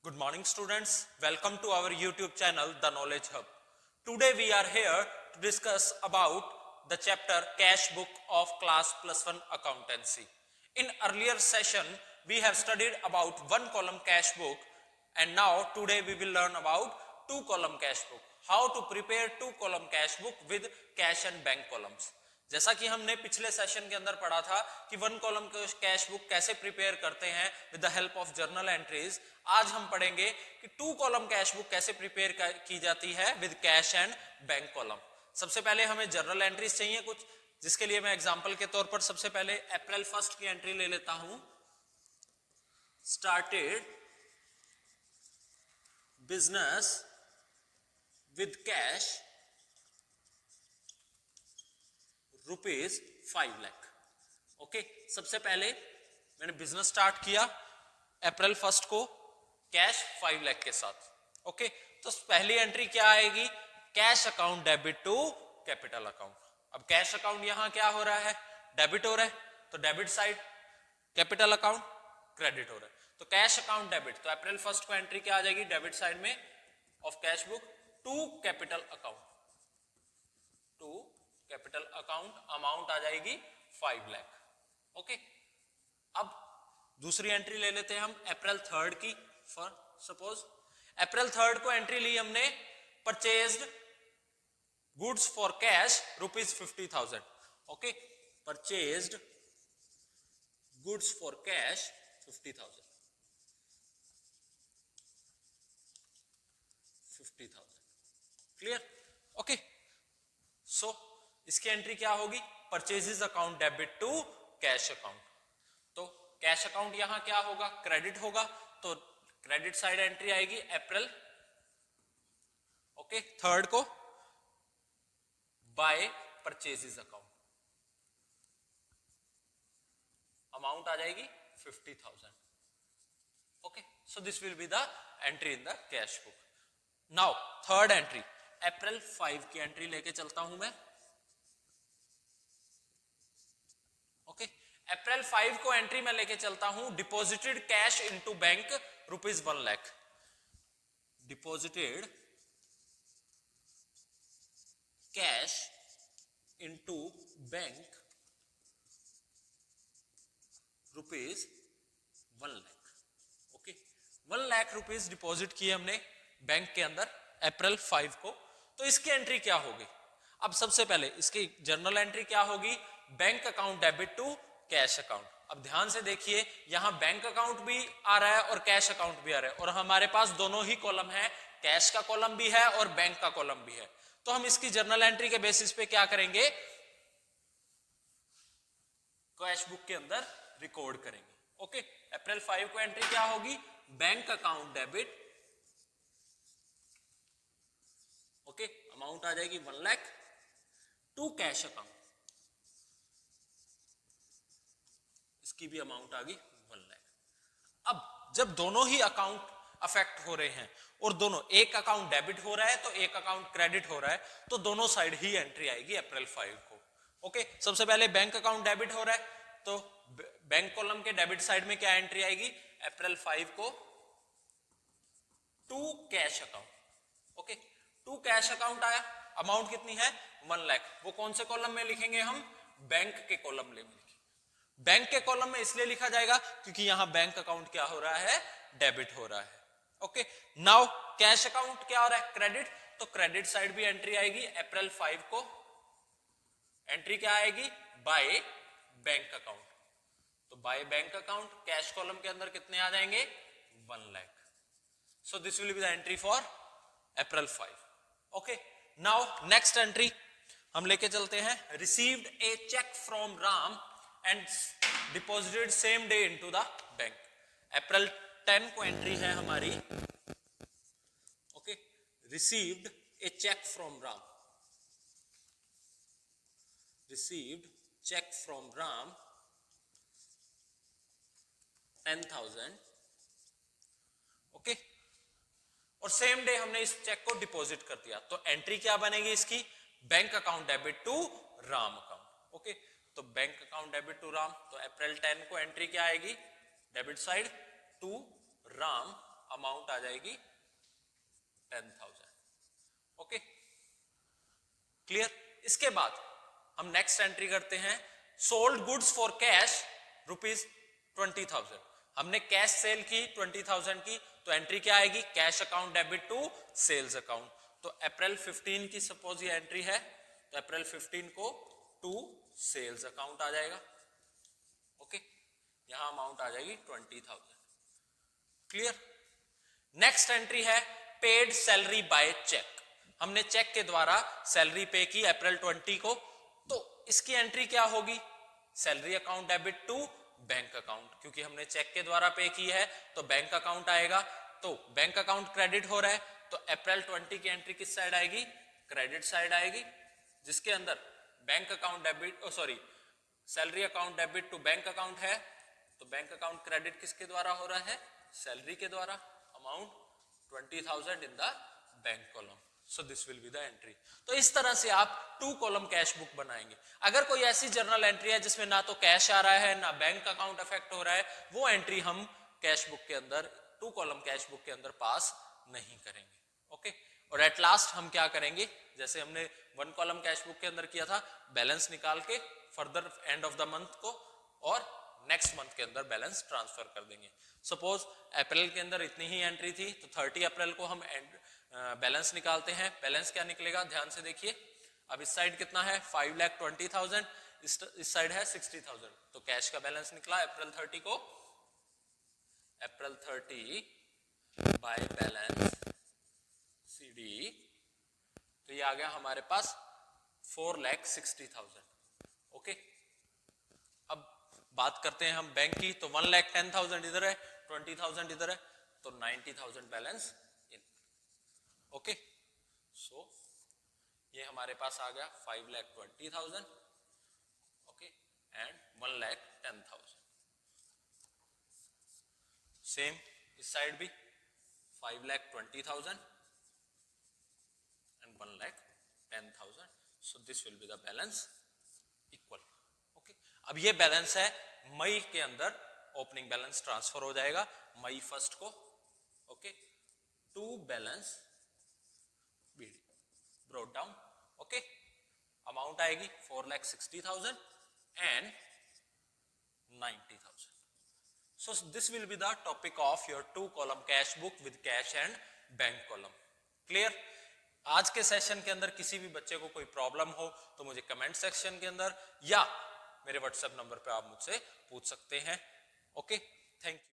Good morning students, welcome to our YouTube channel The Knowledge Hub. Today we are here to discuss about the chapter Cash Book of Class Plus 1 Accountancy. In earlier session we have studied about one column cash book and now today we will learn about two column cash book. How to prepare two column cash book with cash and bank columns. जैसा कि हमने पिछले session के अंदर पढ़ा था कि one column cash book कैसे प्रिपेयर करते हैं with the help of journal entries, आज हम पढ़ेंगे कि टू कॉलम कैश बुक कैसे प्रिपेयर की जाती है with cash and bank column. सबसे पहले हमें जर्नल एंट्रीज चाहिए कुछ, जिसके लिए मैं एग्जांपल के तौर पर सबसे पहले अप्रैल 1 की एंट्री ले लेता हूं। Started business with cash ₹5 lakh. Okay, सबसे पहले मैंने बिजनेस स्टार्ट किया अप्रैल 1 को कैश 5 लाख के साथ। ओके, तो पहली एंट्री क्या आएगी? Cash account debit to capital account. अब कैश अकाउंट यहां क्या हो रहा है? डेबिट हो रहा है, तो debit side, capital account credit हो रहा है, तो कैश अकाउंट डेबिट। तो अप्रैल 1 को एंट्री क्या आ जाएगी? डेबिट साइड में of cash book to capital account, to capital account amount आ जाएगी 5 लाख। ओके, अब दूसरी एंट्री ले लेते हैं हम अप्रैल 3 की। फॉर सपोज अप्रैल 3 को एंट्री ली हमने, purchased goods for cash ₹50,000। Okay, purchased goods for cash 50,000, 50,000 clear. Okay, so इसकी एंट्री क्या होगी? Purchases account debit to cash account. तो कैश अकाउंट यहां क्या होगा? क्रेडिट होगा, तो क्रेडिट साइड एंट्री आएगी अप्रैल 3 को बाय परचेजेस अकाउंट, अमाउंट आ जाएगी 50,000। Okay, so this will be the entry in the cash book. Now third entry April 5 की एंट्री लेके चलता हूं मैं। अप्रैल 5 को एंट्री में लेके चलता हूं, deposited cash into bank ₹1 lakh. Deposited cash into bank ₹1 lakh. Okay, 1 lakh rupees deposit किए हमने बैंक के अंदर अप्रैल 5 को। तो इसकी एंट्री क्या होगी? अब सबसे पहले इसकी जर्नल एंट्री क्या होगी? Bank account debit to cash account. अब ध्यान से देखिए, यहां बैंक अकाउंट भी आ रहा है और कैश अकाउंट भी आ रहा है, और हमारे पास दोनों ही कॉलम है, कैश का कॉलम भी है और बैंक का कॉलम भी है। तो हम इसकी जर्नल एंट्री के बेसिस पे क्या करेंगे? कैश बुक के अंदर रिकॉर्ड करेंगे। ओके, अप्रैल 5 को एंट्री क्या होगी? Bank account debit, okay, amount आ जाएगी 1 लाख टू कैश अकाउंट, इसकी भी अमाउंट आ गई 1 लाख। अब जब दोनों ही अकाउंट अफेक्ट हो रहे हैं और दोनों, एक अकाउंट डेबिट हो रहा है तो एक अकाउंट क्रेडिट हो रहा है, तो दोनों साइड ही एंट्री आएगी अप्रैल 5 को। ओके, सबसे पहले बैंक अकाउंट डेबिट हो रहा है, तो बैंक कॉलम के डेबिट साइड में क्या एंट्री आएगी? अप्रैल 5 को to cash account. Okay, to cash account आया, अमाउंट कितनी है? 1 लाख। वो कौन से कॉलम में लिखेंगे हम? बैंक के कॉलम में लिखेंगे। बैंक के कॉलम में इसलिए लिखा जाएगा क्योंकि यहां बैंक अकाउंट क्या हो रहा है? डेबिट हो रहा है। ओके, नाउ कैश अकाउंट क्या हो रहा है? क्रेडिट, तो क्रेडिट साइड भी एंट्री आएगी अप्रैल 5 को। एंट्री क्या आएगी? By bank account. तो by bank account cash column के अंदर कितने आ जाएंगे? 1 lakh. So this will be the entry for April 5। Okay, now next entry हम लेके चलते हैं, received a cheque from Ram and deposited same day into the bank। April 10 को एंट्री है हमारी। ओके, received a check from Ram, received check from Ram 10,000। Okay, और same day हमने इस चेक को डिपॉजिट कर दिया, तो एंट्री क्या बनेगी इसकी? Bank account debit to Ram account. Okay, तो bank account debit to Ram, तो अप्रैल 10 को एंट्री क्या आएगी? Debit side to Ram amount आ जाएगी 10,000। Okay, clear. इसके बाद हम नेक्स्ट एंट्री करते हैं, सोल्ड गुड्स फॉर कैश ₹20,000। हमने कैश सेल की 20,000 की, तो एंट्री क्या आएगी, cash account debit to sales account. तो अप्रैल 15 की सपोज ये एंट्री है, तो अप्रैल 15 को टू सेल्स अकाउंट आ जाएगा। ओके, यहां अमाउंट आ जाएगी 20,000। क्लियर। नेक्स्ट एंट्री है पेड सैलरी बाय चेक। हमने चेक के द्वारा सैलरी पे की अप्रैल 20 को, तो इसकी एंट्री क्या होगी, salary account debit to bank account. क्योंकि हमने चेक के द्वारा पे की है तो बैंक अकाउंट आएगा, तो बैंक अकाउंट क्रेडिट हो रहा है, तो अप्रैल 20 की एंट्री किस साइड आएगी, क्रेडिट साइड आएगी, जिसके अंदर bank account debit, sorry, salary account debit to bank account है, तो बैंक अकाउंट क्रेडिट किसके द्वारा हो रहा है, सैलरी के द्वारा, amount 20,000 in the bank column. So this will be the entry. तो इस तरह से आप 2 कॉलम कैश बुक बनाएंगे। अगर कोई ऐसी जर्नल एंट्री है जिसमें ना तो कैश आ रहा है ना बैंक अकाउंट अफेक्ट हो रहा है, वो एंट्री हम कैश बुक के अंदर, 2 कॉलम कैश बुक के अंदर पास नहीं करेंगे। ओके, और एट लास्ट हम क्या करेंगे, जैसे हमने 1 कॉलम कैश बुक के अंदर किया था, बैलेंस निकाल के further end of the month को और नेक्स्ट मंथ के अंदर बैलेंस ट्रांसफर कर देंगे। सपोज अप्रैल के अंदर इतनी ही एंट्री थी, तो 30 अप्रैल को हम बैलेंस निकालते हैं। बैलेंस क्या निकलेगा, ध्यान से देखिए। अब इस साइड कितना है, 5,20,000, इस साइड है 60,000, तो कैश का बैलेंस निकला अप्रैल 30 को, अप्रैल 30 बाय बैलेंस CD, तो ये आ गया हमारे पास 4,60,000। ओके, अब बात करते हैं हम बैंक की, तो 1,10,000 इधर है, 20,000 इधर है, तो 90,000 बैलेंस इन। ओके, सो ये हमारे पास आ गया 5,20,000, ओके, एंड 1,10,000। सेम इस साइड भी 5,20,000 and 1,10,000। So this will be the balance equal. Okay, अब ये बैलेंस है मई के अंदर, ओपनिंग बैलेंस ट्रांसफर हो जाएगा मई 1 को। Okay, to balance BD brought down. Okay, amount आएगी 4,60,000 and 90,000। So this will be the topic of your 2 column cash book with cash and bank column. Clear? आज के सेशन के अंदर किसी भी बच्चे को कोई प्रॉब्लम हो तो मुझे कमेंट सेक्शन के अंदर या मेरे व्हाट्सएप नंबर पे आप मुझसे पूछ सकते हैं। Okay, thank you.